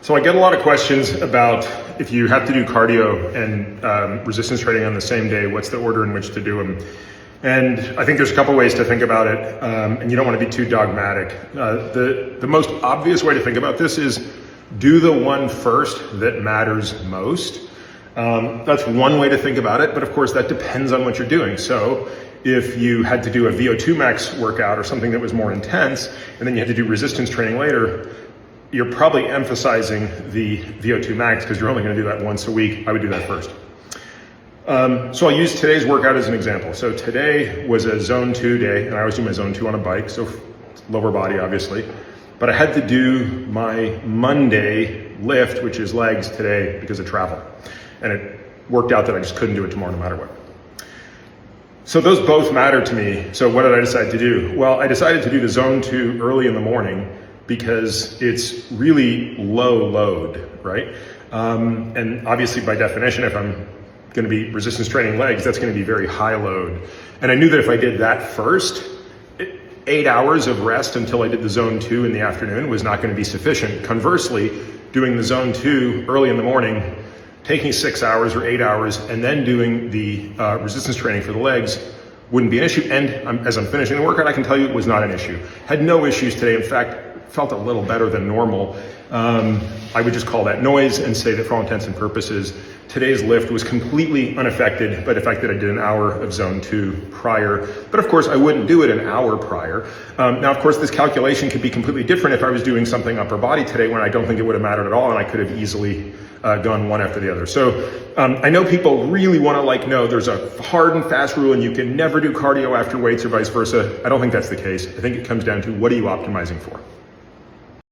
So I get a lot of questions about if you have to do cardio and resistance training on the same day, what's the order in which to do them? And I think there's a couple ways to think about it, and you don't want to be too dogmatic. The most obvious way to think about this is do the one first that matters most. That's one way to think about it, but of course that depends on what you're doing. So if you had to do a VO2 max workout or something that was more intense, and then you had to do resistance training later, you're probably emphasizing the VO2 max because you're only going to do that once a week. I would do that first. So I'll use today's workout as an example. So today was a zone 2 day, and I always do my zone 2 on a bike, so lower body obviously. But I had to do my Monday lift, which is legs, today because of travel. And it worked out that I just couldn't do it tomorrow no matter what. So those both matter to me. So what did I decide to do? Well, I decided to do the zone 2 early in the morning because it's really low load, right? And obviously by definition, if I'm gonna be resistance training legs, that's gonna be very high load. And I knew that if I did that first, 8 hours of rest until I did the zone 2 in the afternoon was not gonna be sufficient. Conversely, doing the zone 2 early in the morning, taking 6 hours or 8 hours, and then doing the resistance training for the legs wouldn't be an issue. And as I'm finishing the workout, I can tell you it was not an issue. Had no issues today. In fact, felt a little better than normal. I would just call that noise and say that for all intents and purposes, today's lift was completely unaffected by the fact that I did an hour of zone 2 prior. But of course, I wouldn't do it an hour prior. Now, of course, this calculation could be completely different if I was doing something upper body today when I don't think it would have mattered at all, and I could have easily gone one after the other. So I know people really want to no, there's a hard and fast rule and you can never do cardio after weights or vice versa. I don't think that's the case. I think it comes down to what are you optimizing for?